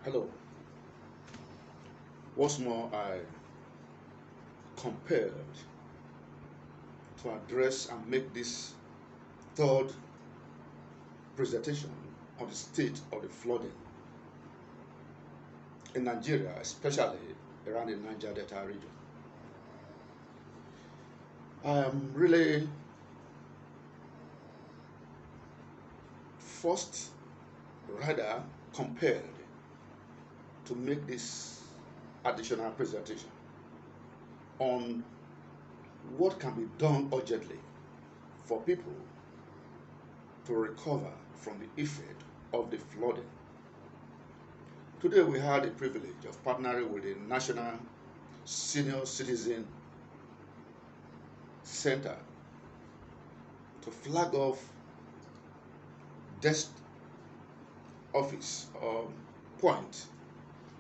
Hello. Once more, I compelled to address and make this third presentation on the state of the flooding in Nigeria, especially around the Niger Delta region. I am really forced, rather compelled, to make this additional presentation on what can be done urgently for people to recover from the effect of the flooding. Today we had the privilege of partnering with the National Senior Citizen Center to flag off desk office point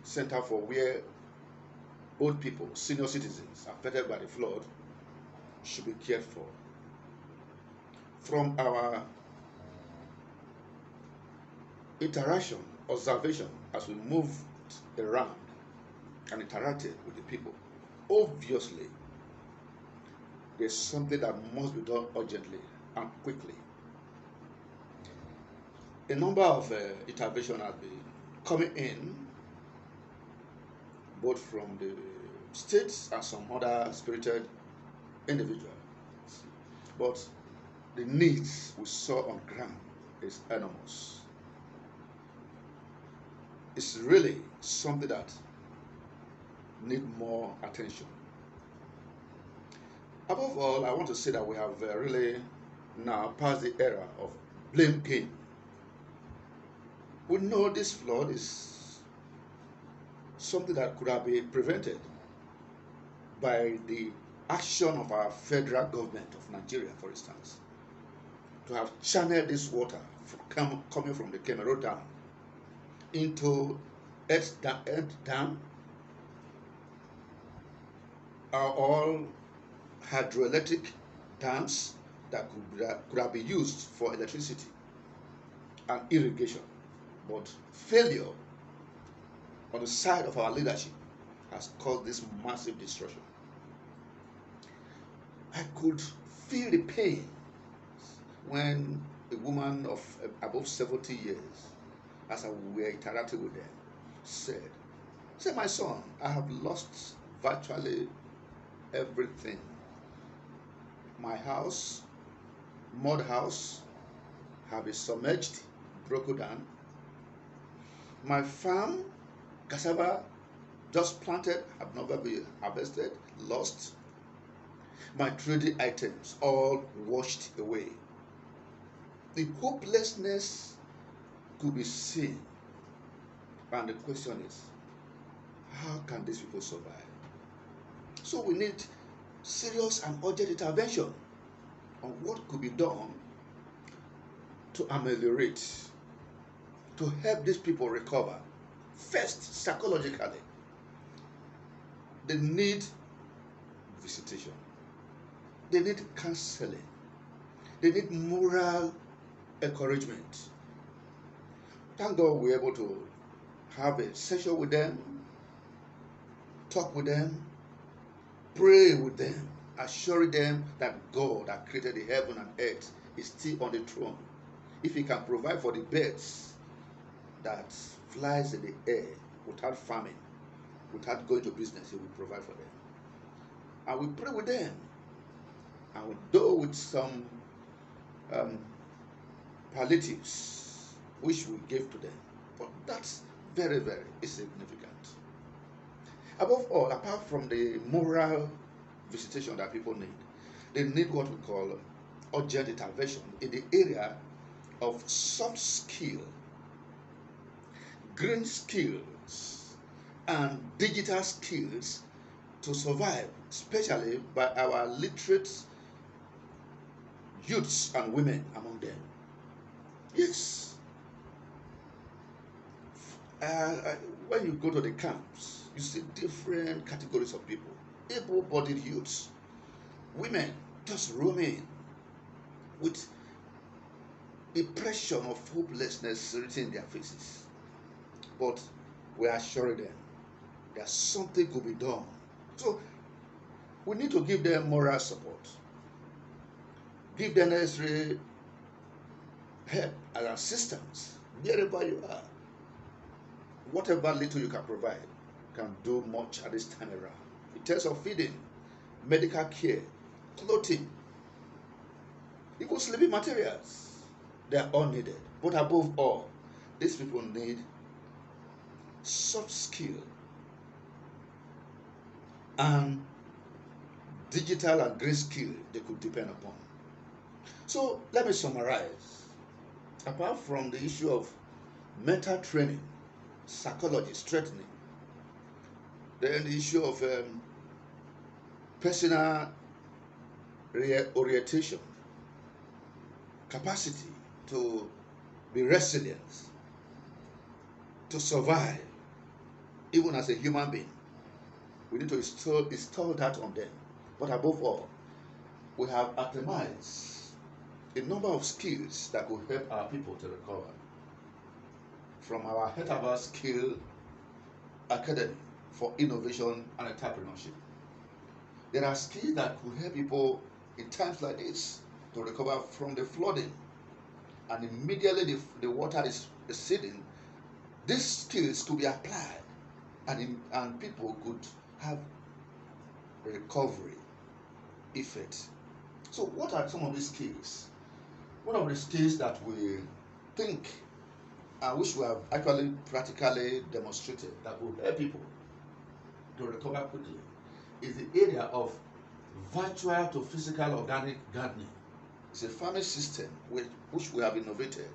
center for where old people, senior citizens affected by the flood should be cared for. From our interaction, observation as we moved around and interacted with the people, obviously there's something that must be done urgently and quickly. A number of interventions have been coming in, both from the states and some other spirited individuals. But the needs we saw on ground is enormous. It's really something that need more attention. Above all, I want to say that we have really now passed the era of blame game. We know this flood is something that could have been prevented by the action of our federal government of Nigeria, for instance, to have channeled this water coming from the Cameroon Dam into Earth Dam are all hydroelectric dams that could have been used for electricity and irrigation. But failure on the side of our leadership has caused this massive destruction. I could feel the pain when a woman of above 70 years, as we were interacting with them, said, my son, I have lost virtually everything. My house, mud house, have been submerged, broken down. My farm, cassava, just planted, have never been harvested, lost. My trading items all washed away. The hopelessness could be seen. And the question is, how can these people survive? So we need serious and urgent intervention on what could be done to ameliorate, to help these people recover. First, psychologically, they need visitation. They need counseling. They need moral encouragement. Thank God we're able to have a session with them, talk with them, pray with them, assuring them that God that created the heaven and earth is still on the throne. If He can provide for the birds that flies in the air without farming, without going to business, He will provide for them. And we pray with them, and we do with some palliatives which we give to them. But that's very, very significant. Above all, apart from the moral visitation that people need, they need what we call urgent intervention in the area of soft skill, green skills, and digital skills to survive, especially by our literate youths and women among them. Yes. When you go to the camps, you see different categories of people. Able-bodied youths, women just roaming with depression of hopelessness written in their faces. But we are assuring them that something could be done. So we need to give them moral support, give them necessary help and assistance wherever you are. Whatever little you can provide can do much at this time around. In terms of feeding, medical care, clothing, even sleeping materials, they are all needed. But above all, these people need soft skill and digital and great skill they could depend upon. So let me summarize. Apart from the issue of mental training, psychology strengthening, then the issue of personal orientation, capacity to be resilient, to survive, even as a human being. We need to install that on them. But above all, we have atomized a number of skills that could help our people to recover. From our Hetaba Skill Academy for Innovation and Entrepreneurship, there are skills that could help people in times like this to recover from the flooding, and immediately the water is receding. These skills could be applied, and people could have recovery effect. So what are some of these skills? One of the skills that we think and which we have actually practically demonstrated that will help people to recover quickly is the area of virtual to physical organic gardening. It's a farming system which we have innovated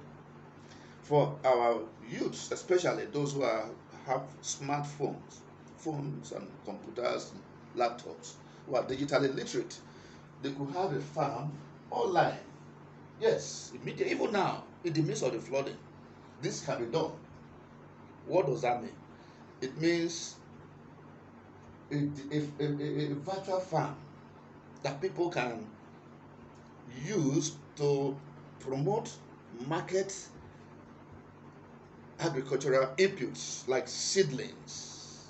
for our youths, especially those who have smartphones, phones and computers, laptops, who are digitally literate. They could have a farm online. Yes, immediately, even now, in the midst of the flooding, this can be done. What does that mean? It means a virtual farm that people can use to promote market agricultural inputs like seedlings,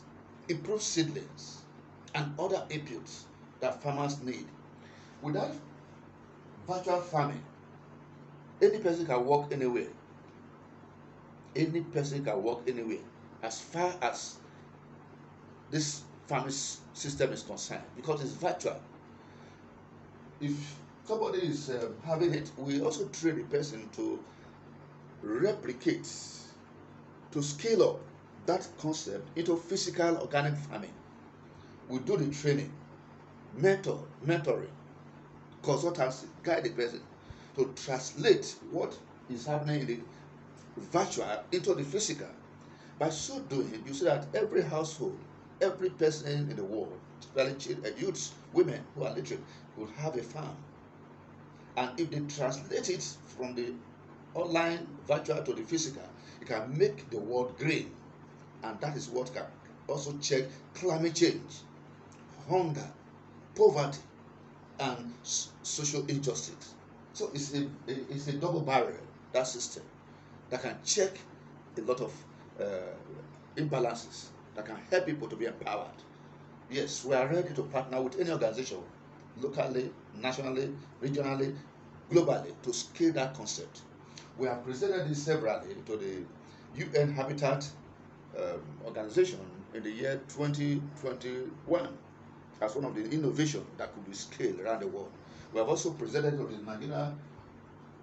improved seedlings, and other inputs that farmers need. Without virtual farming, any person can work anywhere. Any person can work anywhere as far as this farming system is concerned, because it's virtual. If somebody is having it, we also train the person to replicate, to scale up that concept into physical organic farming. We do the training, mentoring, consultancy, guide the person to translate what is happening in the virtual into the physical. By so doing, you see that every household, every person in the world, especially youths, women who are literate, will have a farm. And if they translate it from the online virtual to the physical, it can make the world green. And that is what can also check climate change, hunger, poverty, and social injustice. So it's a double barrel, that system, that can check a lot of imbalances, that can help people to be empowered. Yes, we are ready to partner with any organization, locally, nationally, regionally, globally, to scale that concept. We have presented this severally to the UN Habitat organization in the year 2021 as one of the innovations that could be scaled around the world. We have also presented to the Nigeria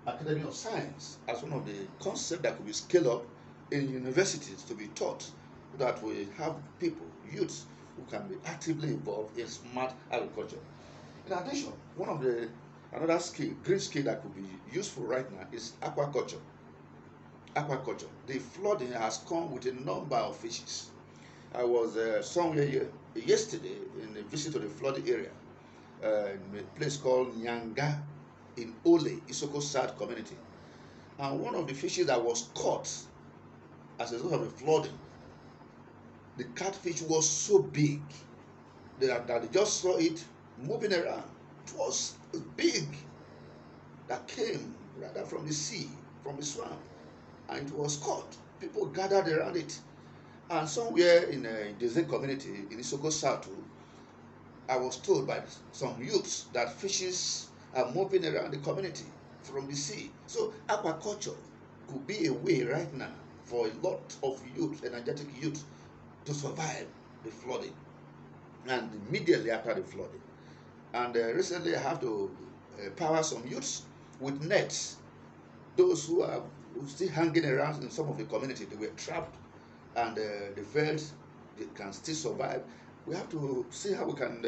Academy of Science as one of the concepts that could be scaled up in universities to be taught, so that we have people, youths, who can be actively involved in smart agriculture. In addition, another skill, great skill that could be useful right now is aquaculture. Aquaculture. The flooding has come with a number of fishes. I was somewhere yesterday in a visit to the flooded area, in a place called Nyanga in Ole, Isoko South community. And one of the fishes that was caught as a result of the flooding, the catfish was so big that they just saw it moving around. It was big, that came rather from the sea, from the swamp, and it was caught. People gathered around it, And somewhere in the Zen community in Isoko South, I was told by some youths that fishes are moving around the community from the sea. So aquaculture could be a way right now for a lot of youth, energetic youth, to survive the flooding and immediately after the flooding. And recently I have to power some youths with nets. Those who are still hanging around in some of the community, they were trapped and they felt they can still survive. We have to see how we can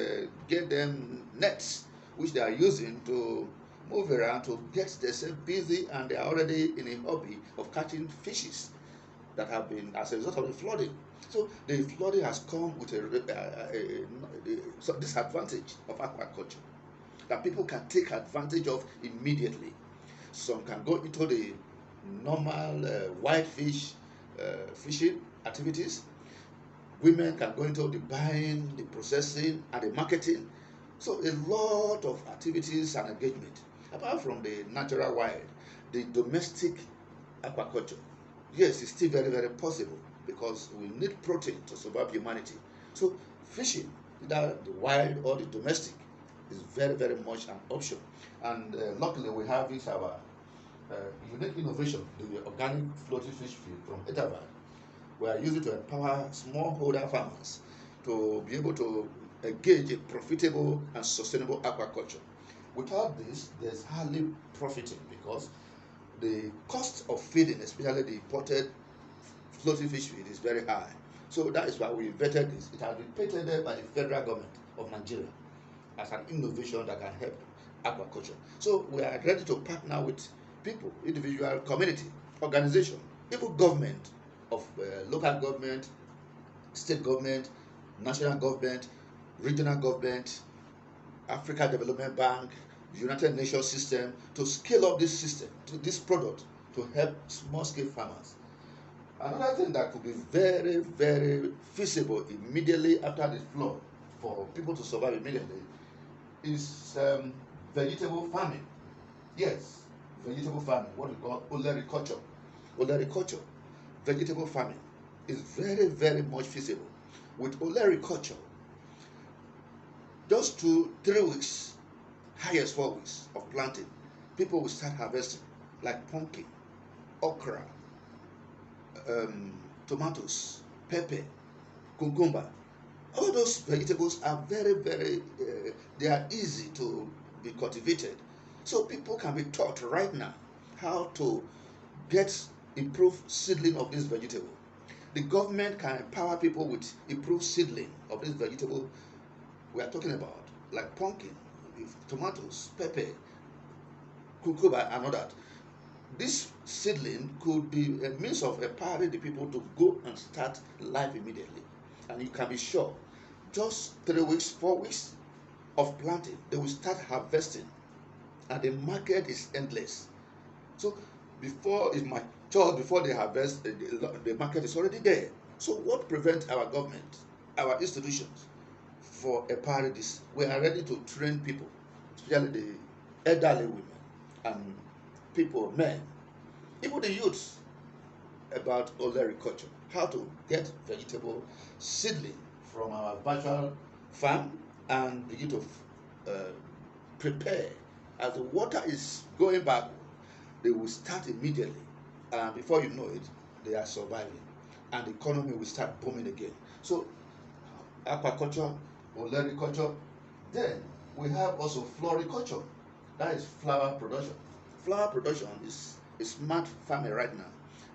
get them nets, which they are using to move around to get themselves busy, and they are already in a hobby of catching fishes that have been as a result of the flooding. So the flooding has come with a disadvantage of aquaculture that people can take advantage of immediately. Some can go into the normal whitefish fishing activities. Women can go into the buying, the processing, and the marketing. So a lot of activities and engagement. Apart from the natural wild, the domestic aquaculture, yes, it's still very, very possible because we need protein to survive humanity. So fishing, either the wild or the domestic, is very, very much an option. And luckily we have this our uh, unique innovation, the organic floating fish feed from Etavad. We are using to empower smallholder farmers to be able to engage in profitable and sustainable aquaculture. Without this, there's hardly profiting because the cost of feeding, especially the imported floating fish feed, is very high. So that is why we invented this. It has been patented by the federal government of Nigeria as an innovation that can help aquaculture. So we are ready to partner with people, individual, community, organization, even government of local government, state government, national government, regional government, Africa Development Bank, United Nations system to scale up this system, to this product to help small scale farmers. Another thing that could be very, very feasible immediately after the flood for people to survive immediately is vegetable farming. Yes, vegetable farming, what we call olericulture. Olericulture, vegetable farming, is very, very much feasible. With olericulture, just 2 3 weeks, highest 4 weeks of planting, people will start harvesting like pumpkin, okra, tomatoes, pepper, cucumber. All those vegetables are very, very, they are easy to be cultivated. So people can be taught right now how to get improved seedling of this vegetable. The government can empower people with improved seedling of this vegetable we are talking about, like pumpkin, tomatoes, pepper, cucumber, and all that. This seedling could be a means of empowering the people to go and start life immediately. And you can be sure, just 3 weeks, 4 weeks of planting, they will start harvesting, and the market is endless. So before it's mature, before they harvest, the market is already there. So what prevents our government, our institutions, for empowering this? We are ready to train people, especially the elderly women and people, men, even the youths, about olericulture, how to get vegetable seedling from our virtual farm and begin to uh, prepare. As the water is going back, they will start immediately, and before you know it, they are surviving, and the economy will start booming again. So aquaculture, olericulture. Then we have also floriculture, that is flower production. Flower production is a smart farming right now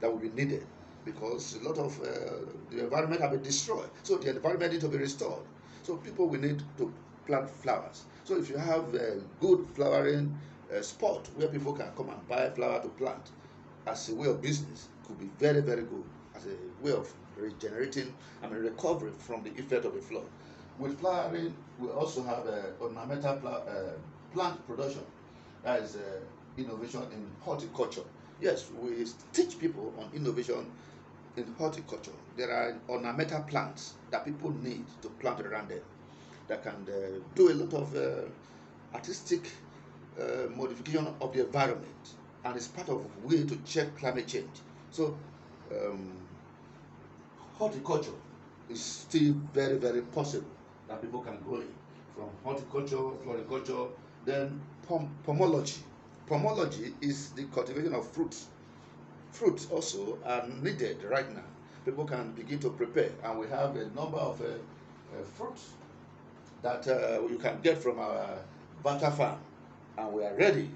that will be needed because a lot of the environment have been destroyed. So the environment needs to be restored. So people will need to plant flowers. So if you have a good flowering spot where people can come and buy flower to plant as a way of business, could be very, very good as a way of regenerating, recovery from the effect of the flood. With flowering, we also have ornamental plant production. That is innovation in horticulture. Yes, we teach people on innovation in horticulture. There are ornamental plants that people need to plant around them that can do a lot of artistic modification of the environment, and it's part of a way to check climate change. So um, horticulture is still very, very possible that people can go in from horticulture, floriculture, then pomology. Pomology is the cultivation of fruits. Fruits also are needed right now. People can begin to prepare, and we have a number of fruits that you can get from our Vata farm, and we are ready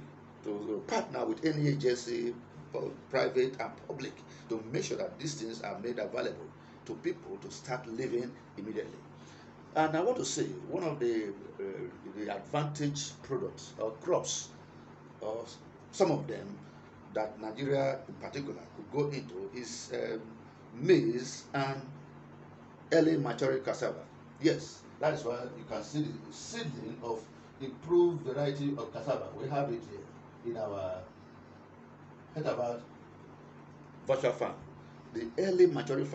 to partner with any agency, private and public, to make sure that these things are made available to people to start living immediately. And I want to say one of the advantage products or crops, or some of them that Nigeria in particular could go into, is maize and early maturing cassava. Yes, that is why you can see the seedling of improved variety of cassava. We have it here in our Hyderabad virtual farm. The early maturing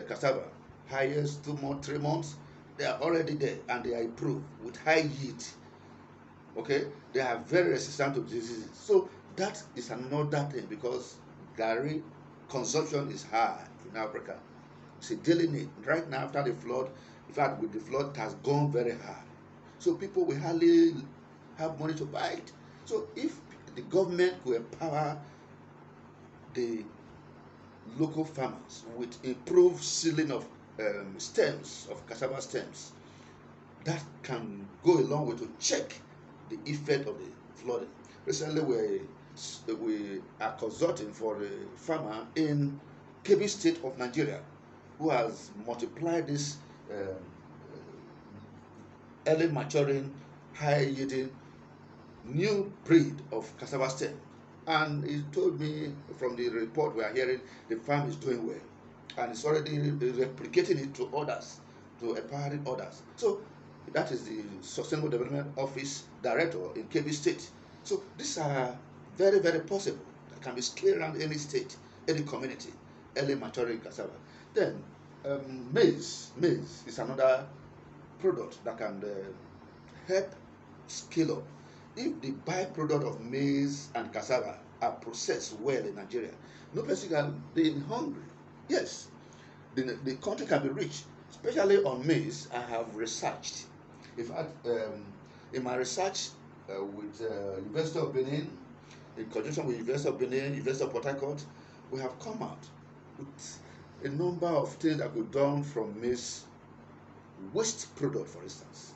cassava, highest 2 months, 3 months, they are already there and they are improved with high yield. Okay, they are very resistant to diseases. So that is another thing, because gari consumption is high in Africa. It's a daily need. Right now, after the flood, in fact, with the flood, it has gone very high. So people will hardly have money to buy it. So if the government could empower the local farmers with improved sealing of stems, of cassava stems, that can go a long way to check the effect of the flooding. Recently, we are consulting for a farmer in Kebbi State of Nigeria who has multiplied this early maturing, high yielding new breed of cassava stem. And he told me from the report we are hearing, the farm is doing well and it's already replicating it to others, to empowering others. So that is the Sustainable Development Office Director in Kebbi State. So these are very, very possible that can be scaled around any state, any community, early maturing cassava. Then maize is another product that can help scale up. If the byproduct of maize and cassava are processed well in Nigeria, no person can be hungry. Yes, the country can be rich, especially on maize. I have researched. In fact, in my research with University of Benin, in conjunction with University of Benin, University of Port Harcourt, we have come out with a number of things that could be done from maize waste product, for instance.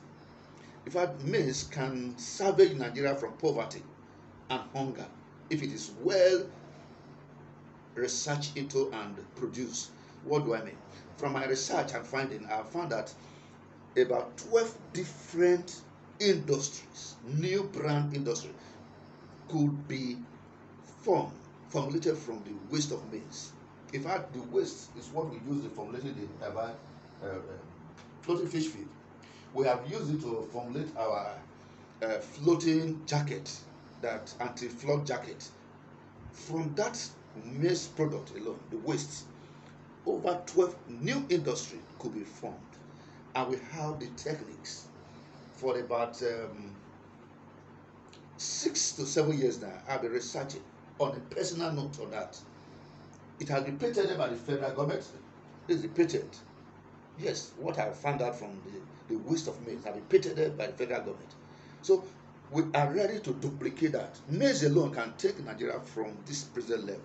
In fact, maize can salvage Nigeria from poverty and hunger if it is well researched into and produced. What do I mean? From my research and finding, I found that about 12 different industries, new brand industry, could be formulated from the waste of maize. In fact, the waste is what we use to formulate the floating fish feed. We have used it to formulate our floating jacket, that anti-flood jacket. From that maize product alone, the waste, over 12 new industry could be formed. And we have the techniques for about 6 to 7 years now. I've been researching on a personal note on that. It has been patented by the federal government. This is the patent. Yes, what I found out from the waste of maize has been patented by the federal government. So we are ready to duplicate that. Maize alone can take Nigeria from this present level.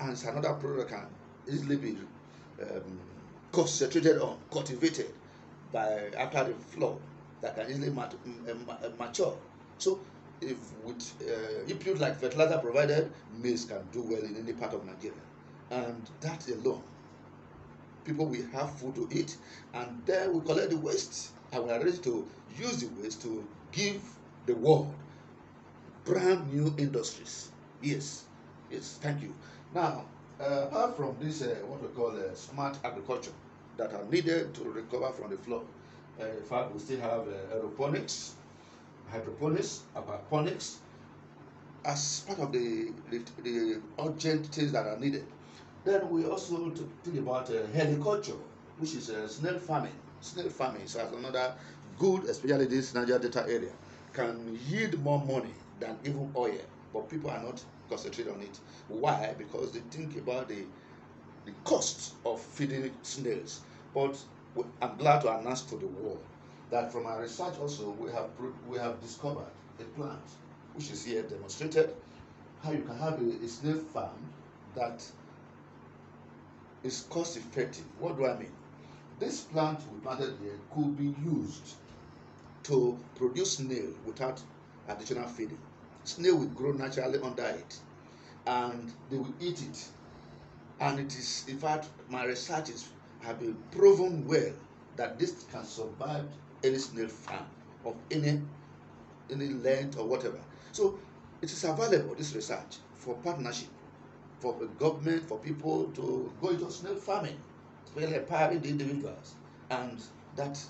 And it's another product that can easily be concentrated on, cultivated by after the flood, that can easily mature. So if with input like fertilizer provided, maize can do well in any part of Nigeria. And that alone, people will have food to eat, and then we collect the waste and we are ready to use the waste to give the world brand new industries. Yes, thank you. Now, apart from this, what we call smart agriculture that are needed to recover from the flood, in fact, we still have aeroponics, hydroponics, aquaponics, as part of the urgent things that are needed. Then we also think about heliculture, which is snail farming. Snail farming is another good, especially this Niger Delta area, can yield more money than even oil, but people are not concentrating on it. Why? Because they think about the the cost of feeding snails. But I'm glad to announce to the world that from our research also we have discovered a plant which is here demonstrated how you can have a snail farm that is cost effective. What do I mean? This plant we planted here could be used to produce snail without additional feeding. Snail will grow naturally under it and they will eat it. And it is, in fact, my researches have been proven well that this can survive any snail farm of any length or whatever. So it is available, this research, for partnership, for the government, for people to go into snail farming, really empowering the individuals. And that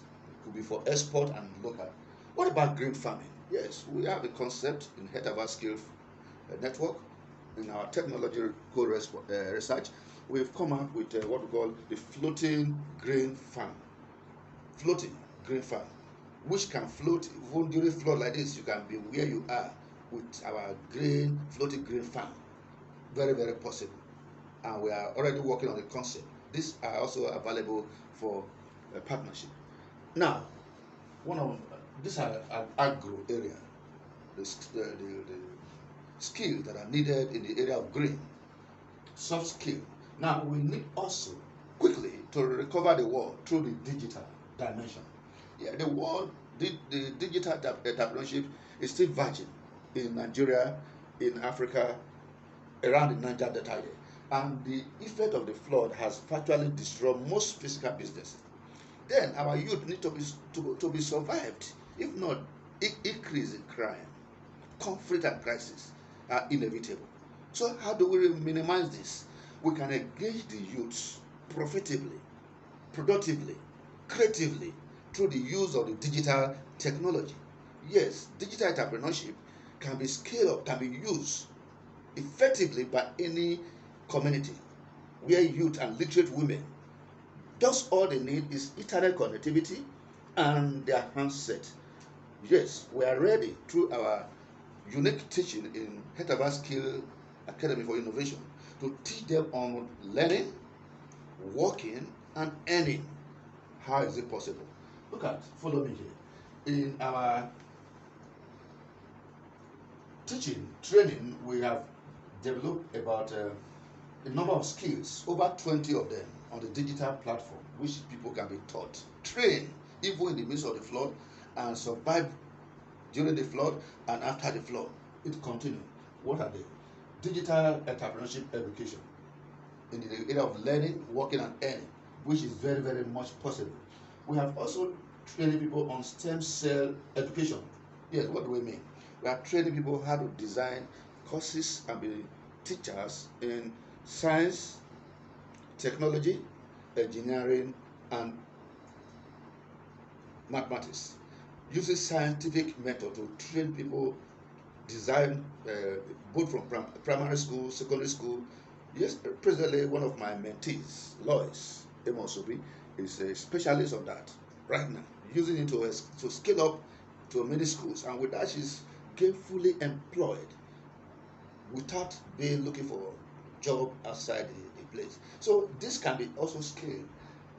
could be for export and local. What about green farming? Yes, we have a concept in Head of our Skill Network. In our technological research, we've come up with what we call the floating grain farm. Floating grain farm, which can float even during flood like this. You can be where you are with our floating grain farm. Very, very possible. And we are already working on the concept. These are also available for a partnership. Now, one of these are an agro area, the skills that are needed in the area of green, soft skill. Now we need also quickly to recover the world through the digital dimension. Yeah, the world, the digital entrepreneurship is still virgin in Nigeria, in Africa, around the Niger Delta area. And the effect of the flood has virtually destroyed most physical businesses. Then our youth need to be survived. If not, increase in crime, conflict and crisis are inevitable. So how do we minimize this? We can engage the youth profitably, productively, creatively through the use of the digital technology. Yes, digital entrepreneurship can be scaled up, can be used effectively by any community where youth and literate women, just all they need is internet connectivity and their handset. Yes, we are ready through our unique teaching in Hetava Skill Academy for Innovation to teach them on learning, working, and earning. How is it possible? Follow me here. In our teaching, training, we have developed about a number of skills, over 20 of them, on the digital platform, which people can be taught, trained, even in the midst of the flood, and survive during the flood and after the flood. It continues. What are they? Digital entrepreneurship education in the area of learning, working, and earning, which is very, very much possible. We have also trained people on stem cell education. Yes, what do we mean? We are training people how to design courses and be teachers in science, technology, engineering, and mathematics. Using scientific method to train people, design both from primary school, secondary school. Yes, presently one of my mentees, Lois Emosobi, is a specialist on that right now, using it to scale up to many schools, and with that she's gainfully employed without being looking for a job outside the place. So this can be also scaled.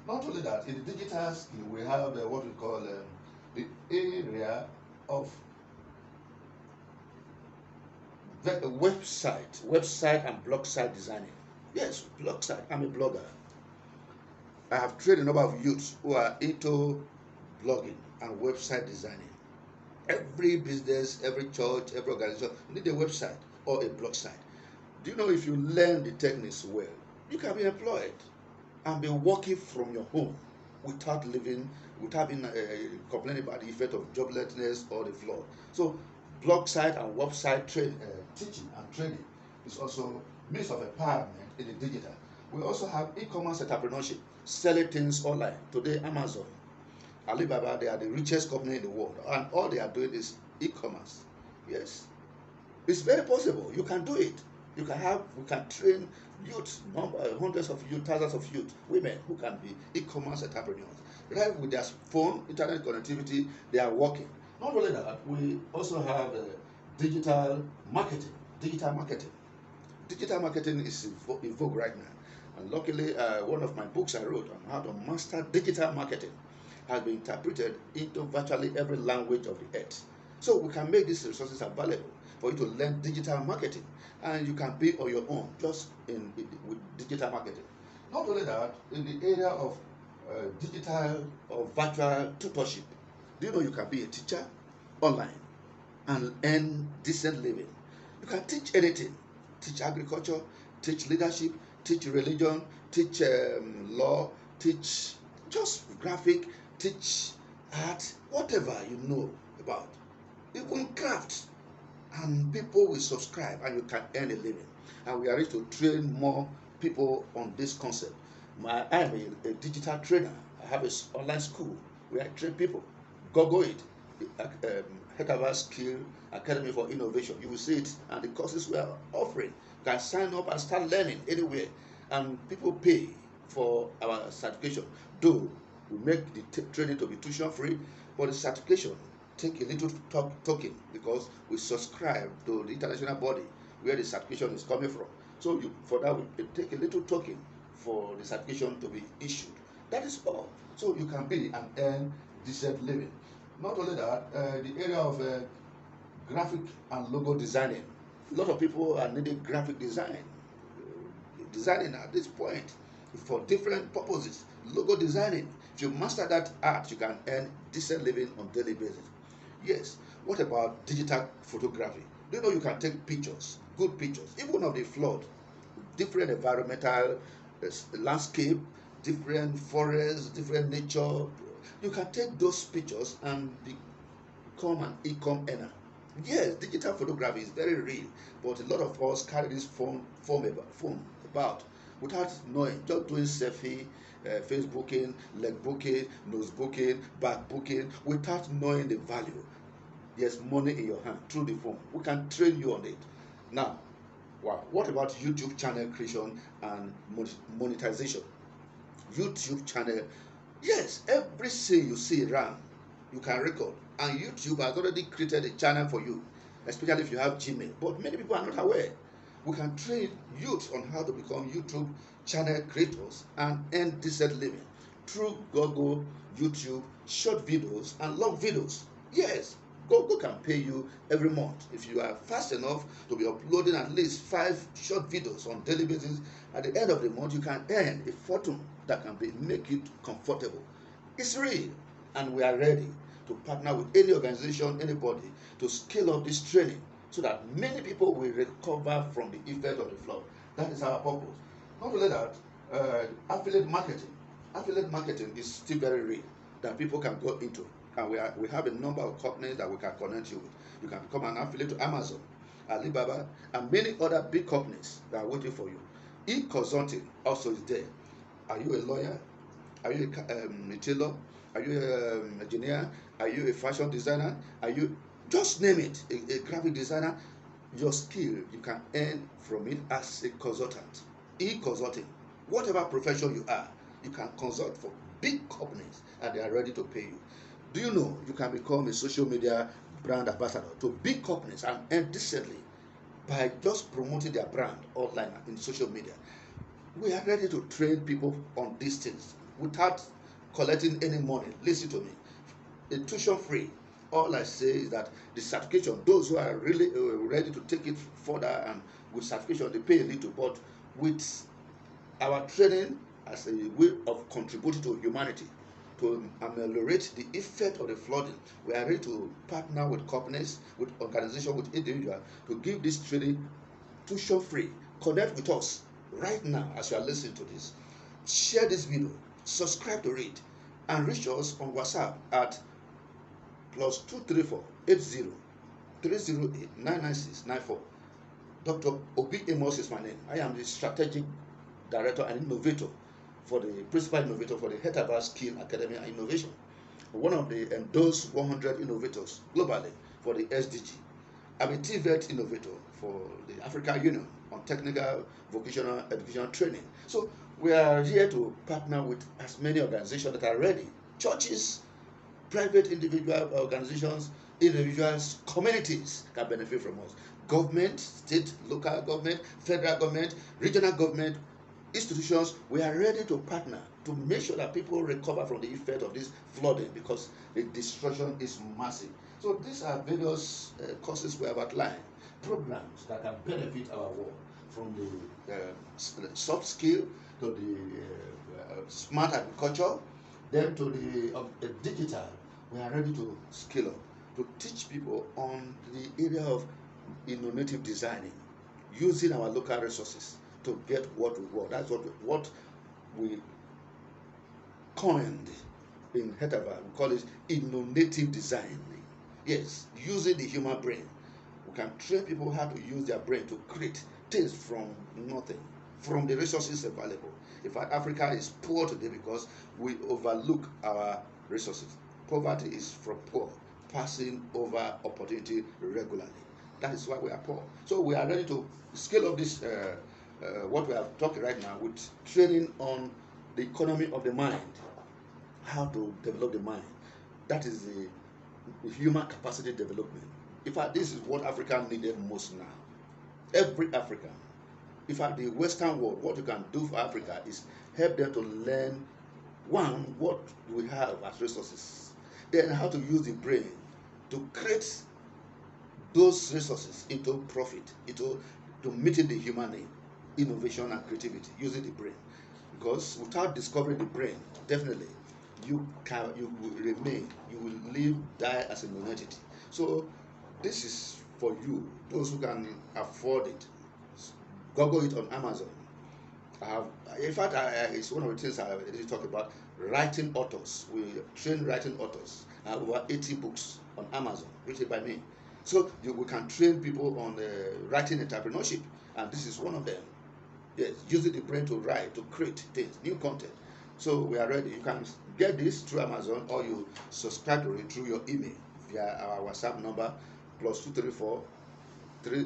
Not only that, in the digital skill, we have what we call the area of website and blog site designing. Yes, blog site. I'm a blogger. I have trained a number of youths who are into blogging and website designing. Every business, every church, every organization need a website or a blog site. Do you know if you learn the techniques well, you can be employed and be working from your home without being complaining about the effect of joblessness or the flood. So blog site and website teaching and training is also means of empowerment in the digital. We also have e-commerce entrepreneurship, selling things online. Today, Amazon, Alibaba, they are the richest company in the world, and all they are doing is e-commerce. Yes, it's very possible. You can do it. We can train youth, hundreds of youth, thousands of youth, women who can be e-commerce entrepreneurs. Right with their phone, internet connectivity, they are working. Not only that, we also have digital marketing. Digital marketing is in vogue right now. And luckily, one of my books I wrote on how to master digital marketing has been interpreted into virtually every language of the earth. So we can make these resources available for you to learn digital marketing, and you can be on your own just with digital marketing. Not only that, in the area of digital or virtual tutorship, do you know you can be a teacher online and earn decent living? You can teach anything, teach agriculture, teach leadership, teach religion, teach law, teach just graphic, teach art, whatever you know about, even crafts, and people will subscribe and you can earn a living. And we are ready to train more people on this concept. I am a digital trainer. I have an online school where I train people. Google it. Hekava Skill Academy for Innovation. You will see it, and the courses we are offering. You can sign up and start learning anywhere. And people pay for our certification. Though we make the training to be tuition free, but the certification take a little token because we subscribe to the international body where the certification is coming from. So for that, we take a little token for the certification to be issued. That is all. So you can be and earn decent living. Not only that, the area of graphic and logo designing. A lot of people are needing graphic designing at this point for different purposes. Logo designing. If you master that art, you can earn decent living on daily basis. Yes. What about digital photography? Do you know you can take pictures, good pictures, even of the flood, different environmental landscape, different forests, different nature. You can take those pictures and become an income earner. Yes, digital photography is very real, but a lot of us carry this phone about without knowing, just doing selfie, Facebooking, leg booking, nose booking, back booking, without knowing the value. There's money in your hand through the phone. We can train you on it. Now, wow, what about YouTube channel creation and monetization? YouTube channel, yes, everything you see around, you can record. And YouTube has already created a channel for you, especially if you have Gmail. But many people are not aware. We can train youth on how to become YouTube channel creators and earn decent living through Google, YouTube, short videos, and long videos. Yes, Google can pay you every month if you are fast enough to be uploading at least 5 short videos on daily basis. At the end of the month, you can earn a fortune that can make you comfortable. It's real, and we are ready to partner with any organization, anybody, to scale up this training so that many people will recover from the effect of the flood. That is our purpose. Not only that, affiliate marketing. Affiliate marketing is still very real that people can go into. And we have a number of companies that we can connect you with. You can become an affiliate to Amazon, Alibaba, and many other big companies that are waiting for you. E-consulting also is there. Are you a lawyer? Are you a tailor? Are you an engineer? Are you a fashion designer? Are you, just name it, a graphic designer? Your skill, you can earn from it as a consultant. E-consulting, whatever profession you are, you can consult for big companies and they are ready to pay you. Do you know you can become a social media brand ambassador to big companies and earn decently by just promoting their brand online in social media? We are ready to train people on these things without collecting any money. Listen to me. A tuition free. All I say is that the certification, those who are really ready to take it further and with certification, they pay a little, but with our training as a way of contributing to humanity, to ameliorate the effect of the flooding, we are ready to partner with companies, with organizations, with individuals to give this training tuition free. Connect with us right now as you are listening to this. Share this video, subscribe to it, and reach us on WhatsApp at +234 80 308 99694. Dr. Obi Amos is my name. I am the strategic director and innovator for the principal innovator for the Hetaba Skill Academy and Innovation, one of the endorsed 100 innovators globally for the SDG. I'm a TVET innovator for the African Union on technical vocational educational training. So we are here to partner with as many organizations that are ready. Churches, private individual organizations, individuals, communities can benefit from us. Government, state, local government, federal government, regional government, institutions, we are ready to partner to make sure that people recover from the effect of this flooding because the destruction is massive. So these are various causes we have outlined, programs that can benefit our world, from the soft skill to the smart agriculture, then to the digital. We are ready to scale up, to teach people on the area of innovative designing, using our local resources to get what we want. That's what we coined in Hetava. We call it innovative design. Yes, using the human brain. We can train people how to use their brain to create things from nothing, from the resources available. In fact, Africa is poor today because we overlook our resources. Poverty is from poor, passing over opportunity regularly. That is why we are poor. So we are ready to scale up this, what we are talking right now, with training on the economy of the mind, how to develop the mind. That is the human capacity development. In fact, this is what Africa needed most now. Every African. In fact, the Western world, what you can do for Africa is help them to learn, one, what we have as resources, then how to use the brain to create those resources into profit, into to meeting the human need, innovation and creativity, using the brain. Because without discovering the brain, definitely you will remain, you will live, die as a non-entity. So this is for you, those who can afford it. Google it on Amazon. I have, in fact, it's one of the things I really talk about. Writing authors. We train writing authors. I have over 80 books on Amazon written by me. So we can train people on writing entrepreneurship, and this is one of them. Yes, using the brain to write, to create things, new content. So we are ready. You can get this through Amazon, or you subscribe to it through your email via our WhatsApp number +234 3